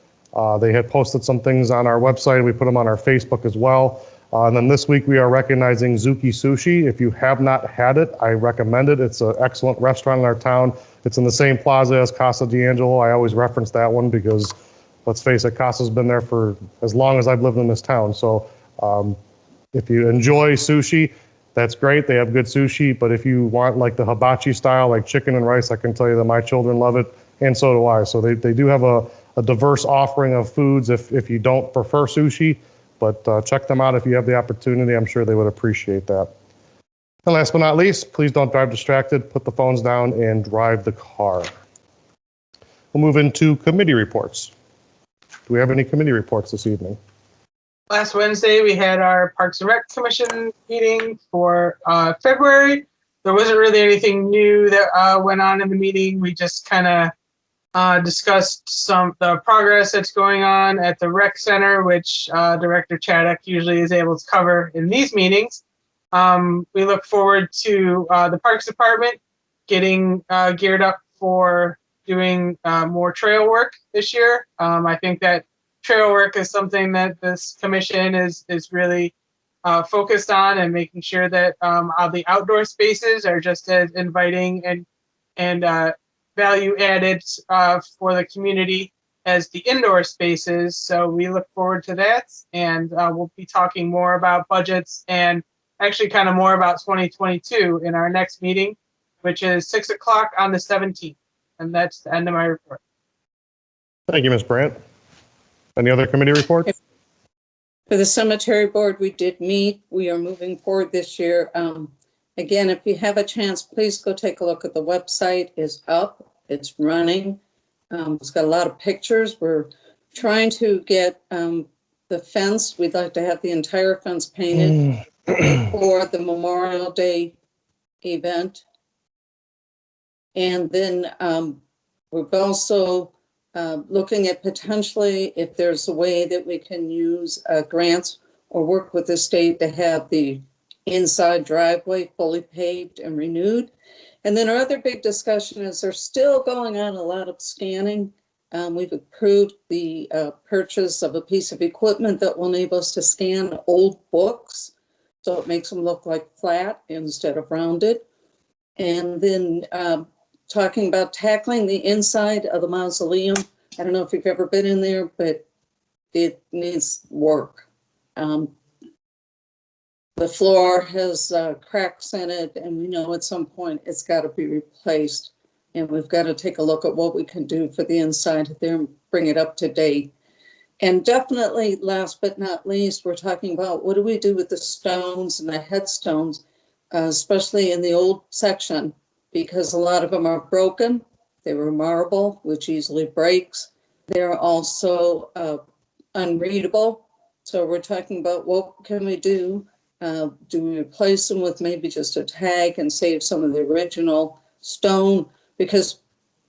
They had posted some things on our website. We put them on our Facebook as well. And then this week we are recognizing Zuki Sushi. If you have not had it, I recommend it. It's an excellent restaurant in our town. It's in the same plaza as Casa D'Angelo. I always reference that one because, let's face it, Casa's been there for as long as I've lived in this town. So if you enjoy sushi, that's great. They have good sushi. But if you want like the hibachi style, like chicken and rice, I can tell you that my children love it, and so do I. So they do have a diverse offering of foods if you don't prefer sushi. But check them out if you have the opportunity. I'm sure they would appreciate that. And last but not least, please don't drive distracted. Put the phones down and drive the car. We'll move into committee reports. Do we have any committee reports this evening? Last Wednesday, we had our Parks and Rec Commission meeting for February. There wasn't really anything new that went on in the meeting. We just kind of discussed the progress that's going on at the rec center, which Director Chaddock usually is able to cover in these meetings. We look forward to the Parks Department getting geared up for doing more trail work this year. I think that trail work is something that this commission is really focused on, and making sure that all the outdoor spaces are just as inviting and value added for the community as the indoor spaces. So we look forward to that, and we'll be talking more about budgets and actually kind of more about 2022 in our next meeting, which is 6 o'clock on the 17th. And that's the end of my report. Thank you, Ms. Brandt. Any other committee reports? For the cemetery board, we did meet. We are moving forward this year. Again, if you have a chance, please go take a look at the website. It's up, it's running. It's got a lot of pictures. We're trying to get the fence. We'd like to have the entire fence painted for the Memorial Day event. And then we're also looking at potentially if there's a way that we can use grants or work with the state to have the inside driveway fully paved and renewed. And then our other big discussion is there's still going on a lot of scanning. We've approved the purchase of a piece of equipment that will enable us to scan old books. So it makes them look like flat instead of rounded. And then talking about tackling the inside of the mausoleum. I don't know if you've ever been in there, but it needs work. The floor has cracks in it, and we know at some point it's got to be replaced. And we've got to take a look at what we can do for the inside there and bring it up to date. And definitely, last but not least, we're talking about what do we do with the stones and the headstones, especially in the old section, because a lot of them are broken. They were marble, which easily breaks. They're also unreadable. So we're talking about what can we do? Do we replace them with maybe just a tag and save some of the original stone? Because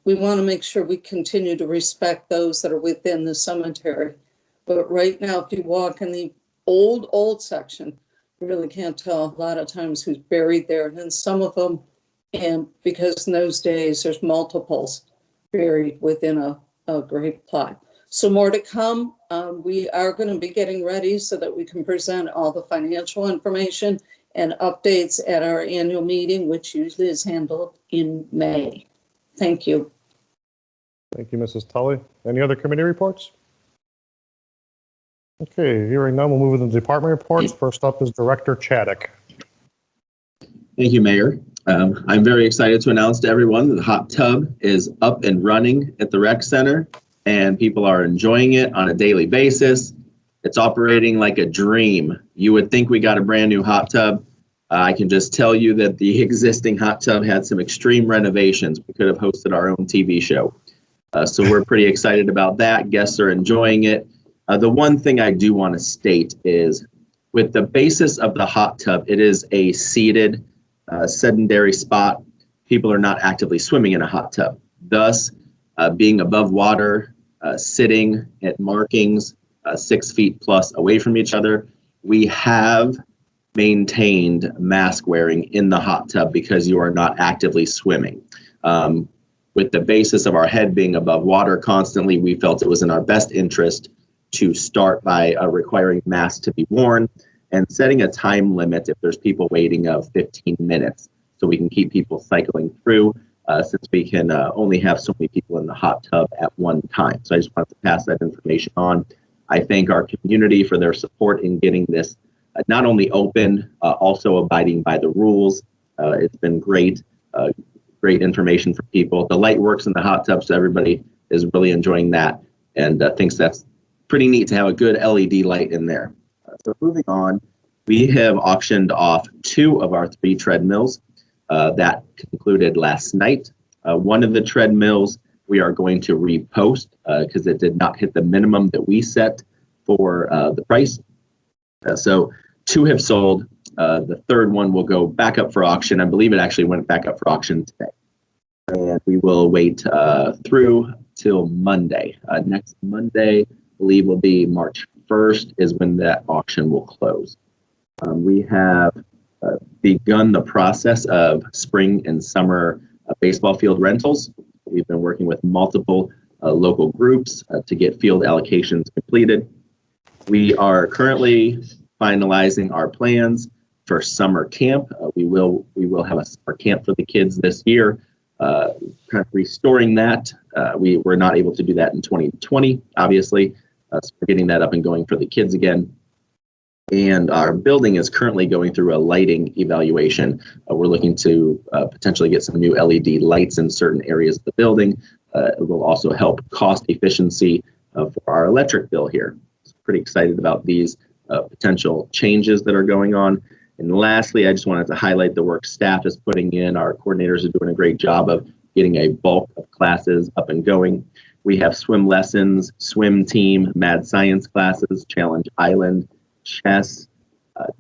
we want to make sure we continue to respect those that are within the cemetery. But right now, if you walk in the old section, you really can't tell a lot of times who's buried there. And then some of them, and because in those days there's multiples buried within a grave plot. So more to come. We are going to be getting ready so that we can present all the financial information and updates at our annual meeting, which usually is handled in May. Thank you. Thank you, Mrs. Tully. Any other committee reports? Okay, hearing none, we'll move into the department reports. First up is Director Chaddock. Thank you, Mayor. I'm very excited to announce to everyone that the hot tub is up and running at the rec center, and people are enjoying it on a daily basis. It's operating like a dream. You would think we got a brand new hot tub. I can just tell you that the existing hot tub had some extreme renovations. We could have hosted our own TV show. So we're pretty excited about that. Guests are enjoying it. The one thing I do want to state is with the basis of the hot tub, it is a seated sedentary spot. People are not actively swimming in a hot tub. Thus, being above water, sitting at markings 6 feet plus away from each other, we have maintained mask wearing in the hot tub because you are not actively swimming. With the basis of our head being above water constantly, we felt it was in our best interest to start by requiring masks to be worn and setting a time limit if there's people waiting of 15 minutes so we can keep people cycling through since we can only have so many people in the hot tub at one time. So I just wanted to pass that information on. I thank our community for their support in getting this not only open, also abiding by the rules. It's been great, great information for people. The light works in the hot tub, so everybody is really enjoying that and thinks that's pretty neat to have a good LED light in there. So moving on, we have auctioned off 2 of our 3 treadmills. That concluded last night. One of the treadmills we are going to repost because it did not hit the minimum that we set for the price. So 2 have sold. The third one will go back up for auction. I believe it actually went back up for auction today. And we will wait through till Monday. Next Monday, I believe, will be March 1st is when that auction will close. We have begun the process of spring and summer baseball field rentals. We've been working with multiple local groups to get field allocations completed. We are currently finalizing our plans for summer camp. We will have a summer camp for the kids this year, kind of restoring that. We were not able to do that in 2020, obviously. So we're getting that up and going for the kids again. And our building is currently going through a lighting evaluation. We're looking to potentially get some new LED lights in certain areas of the building. It will also help cost efficiency for our electric bill here. So pretty excited about these potential changes that are going on. And lastly, I just wanted to highlight the work staff is putting in. Our coordinators are doing a great job of getting a bulk of classes up and going. We have swim lessons, swim team, mad science classes, challenge island, chess,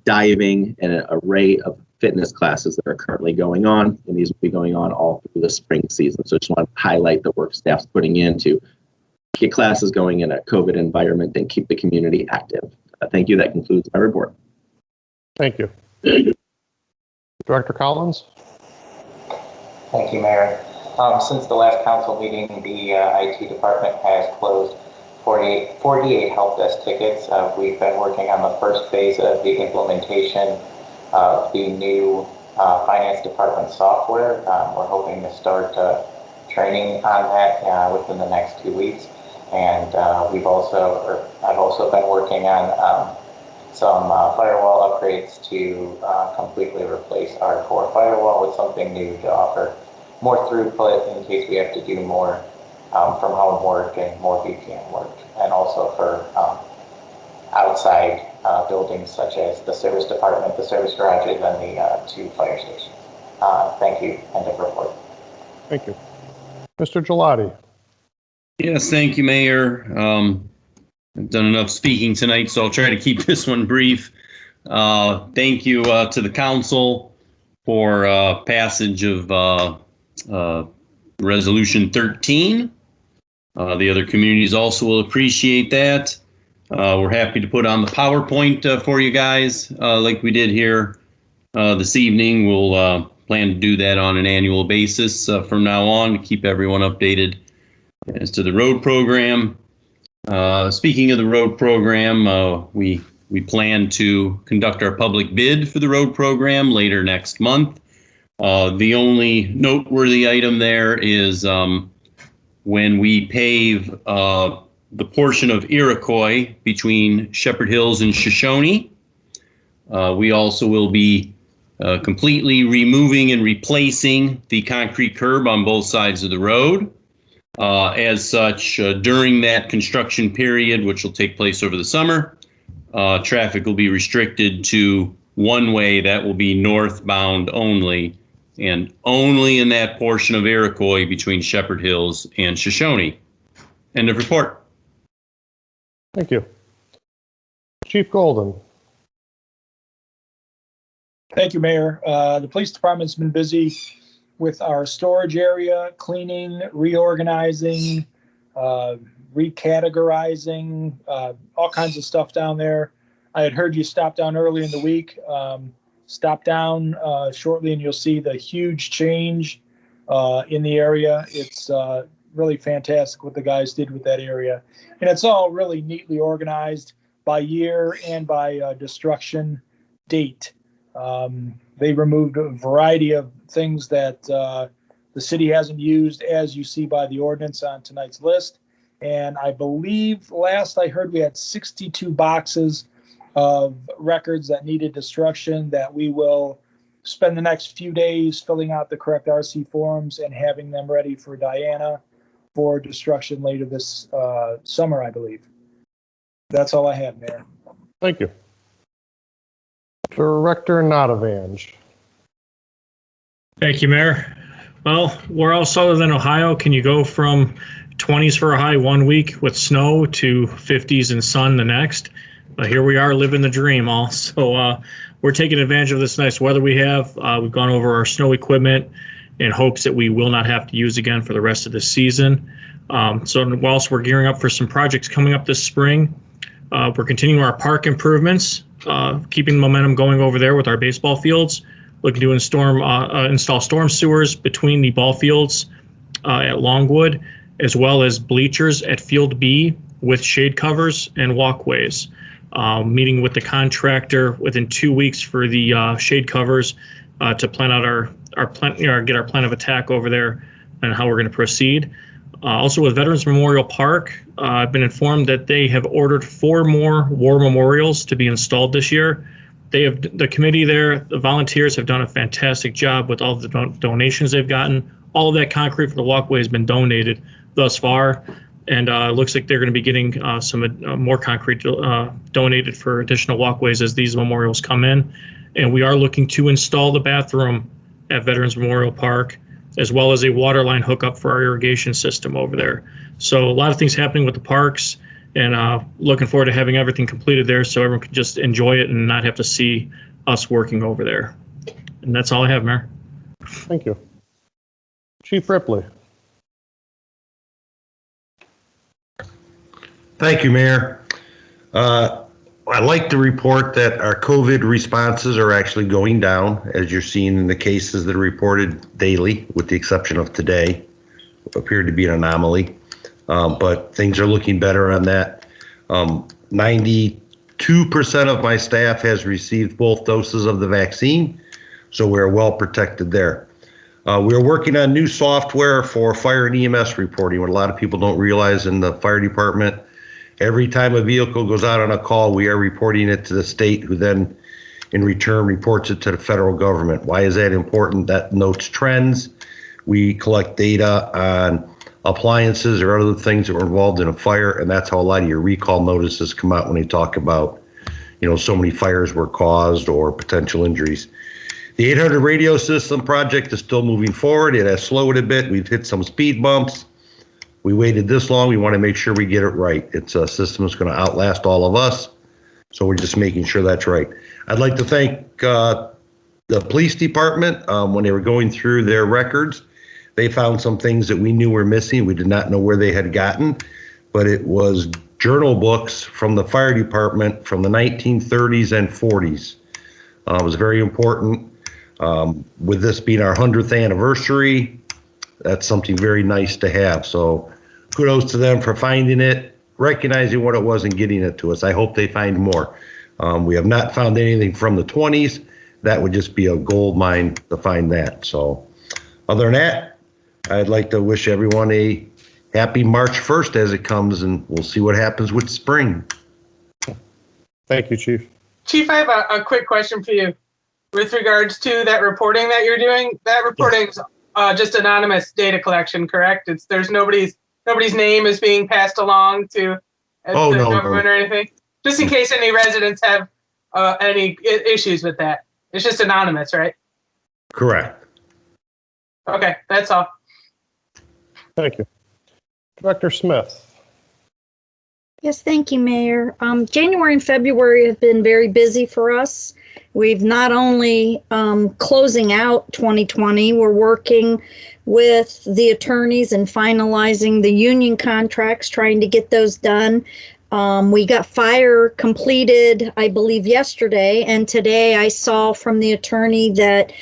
diving, and an array of fitness classes that are currently going on. And these will be going on all through the spring season. So I just want to highlight the work staff's putting in to get classes going in a COVID environment and keep the community active. Thank you. That concludes my report. Thank you. Director Collins? Thank you, Mayor. Since the last council meeting, the IT department has closed 48 help desk tickets. We've been working on the first phase of the implementation of the new finance department software. We're hoping to start training on that within the next 2 weeks. And I've also been working on some firewall upgrades to completely replace our core firewall with something new to offer more throughput in case we have to do more from home work and more VPN work, and also for outside buildings such as the service department, the service garages, and the 2 fire stations. Thank you. End of report. Thank you. Mr. Gelati? Yes, thank you, Mayor. I've done enough speaking tonight, so I'll try to keep this one brief. Thank you to the council for passage of Resolution 13. The other communities also will appreciate that. We're happy to put on the PowerPoint for you guys like we did here this evening. We'll plan to do that on an annual basis from now on to keep everyone updated as to the road program. Speaking of the road program, we plan to conduct our public bid for the road program later next month. The only noteworthy item there is when we pave the portion of Iroquois between Shepherd Hills and Shoshone. We also will be completely removing and replacing the concrete curb on both sides of the road. As such, during that construction period, which will take place over the summer, traffic will be restricted to one way that will be northbound only, and only in that portion of Iroquois between Shepherd Hills and Shoshone. End of report. Thank you. Chief Golden? Thank you, Mayor. The police department's been busy with our storage area, cleaning, reorganizing, recategorizing, all kinds of stuff down there. I had heard you stop down early in the week. Stop down shortly and you'll see the huge change in the area. It's really fantastic what the guys did with that area. And it's all really neatly organized by year and by destruction date. They removed a variety of things that the city hasn't used, as you see by the ordinance on tonight's list. And I believe last I heard we had 62 boxes of records that needed destruction that we will spend the next few days filling out the correct RC forms and having them ready for Diana for destruction later this summer, I believe. That's all I have, Mayor. Thank you. Director Notavange? Thank you, Mayor. Well, where else other than Ohio can you go from 20s for a high one week with snow to 50s and sun the next? Here we are living the dream all. So we're taking advantage of this nice weather we have. We've gone over our snow equipment in hopes that we will not have to use again for the rest of the season. So whilst we're gearing up for some projects coming up this spring, we're continuing our park improvements, keeping momentum going over there with our baseball fields, looking to install storm sewers between the ball fields at Longwood, as well as bleachers at Field B with shade covers and walkways. Meeting with the contractor within 2 weeks for the shade covers to plan out our plan, get our plan of attack over there and how we're going to proceed. Also with Veterans Memorial Park, I've been informed that they have ordered 4 more war memorials to be installed this year. The committee there, the volunteers have done a fantastic job with all the donations they've gotten. All of that concrete for the walkway has been donated thus far, and it looks like they're going to be getting some more concrete donated for additional walkways as these memorials come in. And we are looking to install the bathroom at Veterans Memorial Park, as well as a water line hookup for our irrigation system over there. So a lot of things happening with the parks, and looking forward to having everything completed there so everyone can just enjoy it and not have to see us working over there. And that's all I have, Mayor. Thank you. Chief Ripley. Thank you, Mayor. I'd like to report that our COVID responses are actually going down, as you're seeing in the cases that are reported daily, with the exception of today. Appeared to be an anomaly, but things are looking better on that. 92% of my staff has received both doses of the vaccine, so we're well protected there. We're working on new software for fire and EMS reporting. What a lot of people don't realize in the fire department, every time a vehicle goes out on a call, we are reporting it to the state, who then in return reports it to the federal government. Why is that important? That notes trends. We collect data on appliances or other things that were involved in a fire, and that's how a lot of your recall notices come out when they talk about, so many fires were caused or potential injuries. The 800 radio system project is still moving forward. It has slowed a bit. We've hit some speed bumps. We waited this long. We want to make sure we get it right. It's a system that's going to outlast all of us, so we're just making sure that's right. I'd like to thank the police department. When they were going through their records, they found some things that we knew were missing. We did not know where they had gotten, but it was journal books from the fire department from the 1930s and 40s. It was very important. With this being our 100th anniversary, that's something very nice to have. So kudos to them for finding it, recognizing what it was and getting it to us. I hope they find more. We have not found anything from the 20s. That would just be a gold mine to find that. So other than that, I'd like to wish everyone a happy March 1st as it comes, and we'll see what happens with spring. Thank you, Chief. Chief, I have a quick question for you with regards to that reporting that you're doing. That reporting's just anonymous data collection, correct? There's nobody's name is being passed along to the government or anything. Just in case any residents have any issues with that, it's just anonymous, right? Correct. Okay, that's all. Thank you. Director Smith. Yes, thank you, Mayor. January and February have been very busy for us. We've not only closing out 2020, we're working with the attorneys and finalizing the union contracts, trying to get those done. We got fire completed, I believe, yesterday, and today I saw from the attorney that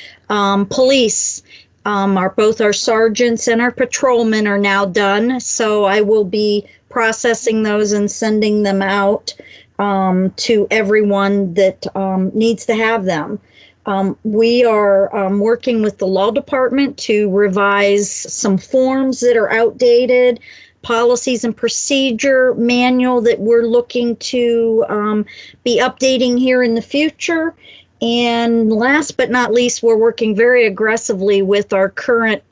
police, both our sergeants and our patrolmen are now done. So I will be processing those and sending them out to everyone that needs to have them. We are working with the law department to revise some forms that are outdated, policies and procedure manual that we're looking to be updating here in the future. And last but not least, we're working very aggressively with our current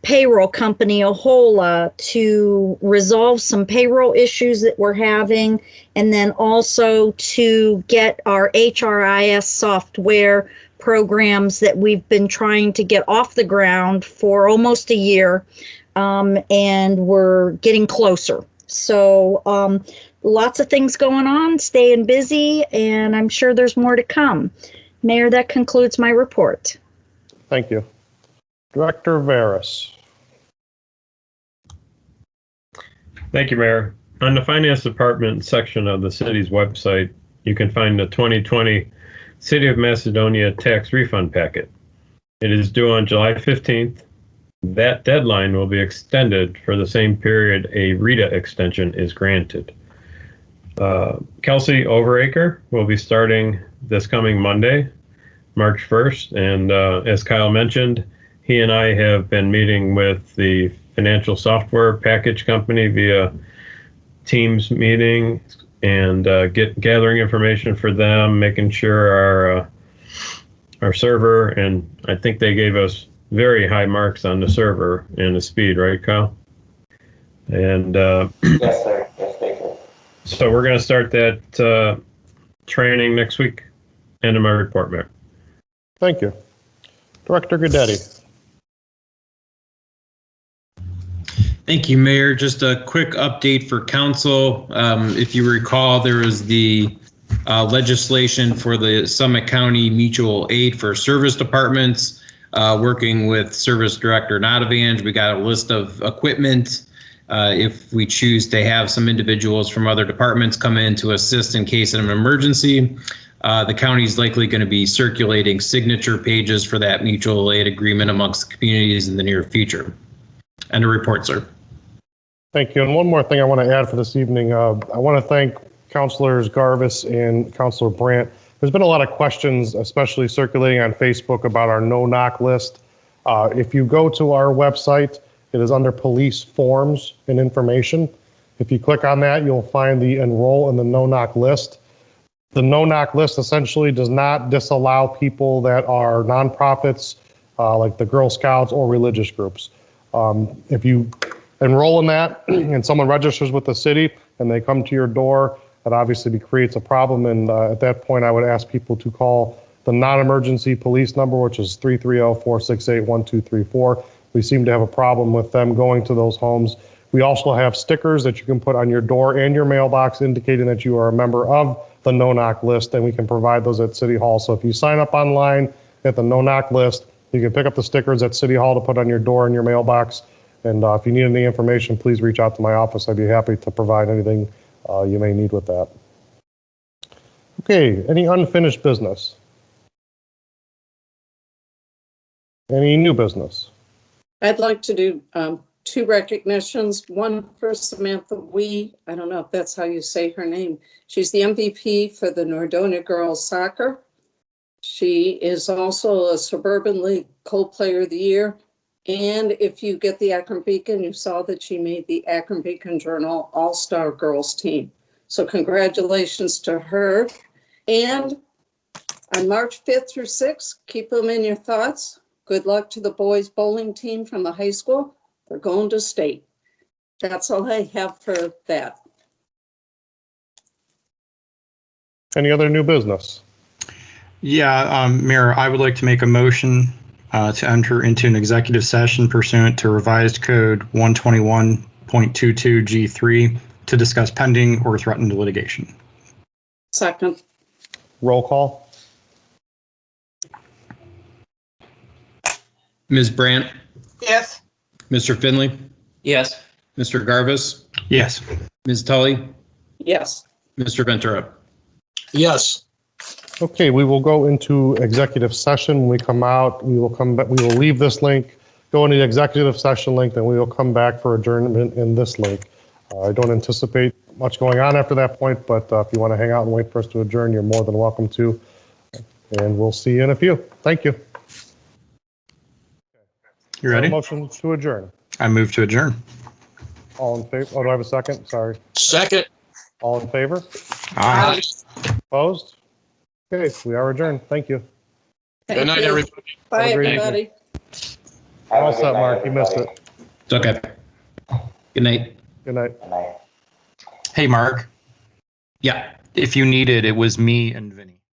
payroll company, Ahola, to resolve some payroll issues that we're having, and then also to get our HRIS software programs that we've been trying to get off the ground for almost a year, and we're getting closer. So lots of things going on, staying busy, and I'm sure there's more to come. Mayor, that concludes my report. Thank you. Director Veras. Thank you, Mayor. On the Finance Department section of the city's website, you can find the 2020 City of Macedonia tax refund packet. It is due on July 15th. That deadline will be extended for the same period a RETA extension is granted. Kelsey Overacre will be starting this coming Monday, March 1st. And as Kyle mentioned, he and I have been meeting with the financial software package company via Teams meeting and gathering information for them, making sure our server, and I think they gave us very high marks on the server and the speed, right, Kyle? And Yes, sir. Yes, they did. so we're going to start that training next week. End of my report, Mayor. Thank you. Director Goodetti. Thank you, Mayor. Just a quick update for council. If you recall, there was the legislation for the Summit County Mutual Aid for Service Departments. Working with Service Director Notavange, we got a list of equipment. If we choose to have some individuals from other departments come in to assist in case of an emergency, the county is likely going to be circulating signature pages for that mutual aid agreement amongst the communities in the near future. And a report, sir. Thank you. And one more thing I want to add for this evening. I want to thank Councilors Garvis and Councilor Brandt. There's been a lot of questions, especially circulating on Facebook, about our no-knock list. If you go to our website, it is under police forms and information. If you click on that, you'll find the enroll in the no-knock list. The no-knock list essentially does not disallow people that are nonprofits, like the Girl Scouts or religious groups. If you enroll in that and someone registers with the city and they come to your door, that obviously creates a problem. And at that point, I would ask people to call the non-emergency police number, which is 330-468-1234. We seem to have a problem with them going to those homes. We also have stickers that you can put on your door and your mailbox indicating that you are a member of the no-knock list, and we can provide those at City Hall. So if you sign up online at the no-knock list, you can pick up the stickers at City Hall to put on your door and your mailbox. And if you need any information, please reach out to my office. I'd be happy to provide anything you may need with that. Okay, any unfinished business? Any new business? I'd like to do two recognitions. One for Samantha Wee. I don't know if that's how you say her name. She's the MVP for the Nordonia Girls Soccer. She is also a Suburban League Co-Player of the Year. And if you get the Akron Beacon, you saw that she made the Akron Beacon Journal All-Star Girls team. So congratulations to her. And on March 5th through 6th, keep them in your thoughts. Good luck to the boys bowling team from the high school. They're going to state. That's all I have for that. Any other new business? Yeah, Mayor, I would like to make a motion to enter into an executive session pursuant to revised code 121.22 G3 to discuss pending or threatened litigation. Second. Roll call. Ms. Brandt, Yes. Mr. Finley, Yes. Mr. Garvis, Yes. Ms. Tully, Yes. Mr. Ventura. Yes. Okay, we will go into executive session. When we come out, we will come back. We will leave this link, go into the executive session link, then we will come back for adjournment in this link. I don't anticipate much going on after that point, but if you want to hang out and wait for us to adjourn, you're more than welcome to. And we'll see you in a few. Thank you. You ready? Motion to adjourn. I move to adjourn. All in favor? Oh, do I have a second? Sorry. Second. All in favor? Aye. Opposed? Okay, we are adjourned. Thank you. Good night, everybody. Bye, Have a great everybody. Have a All good set, night, Mark. You missed everybody. it. It's okay. Good night. Good night. Good night. Hey, Mark, Yeah. if you needed, it was me and Vinny.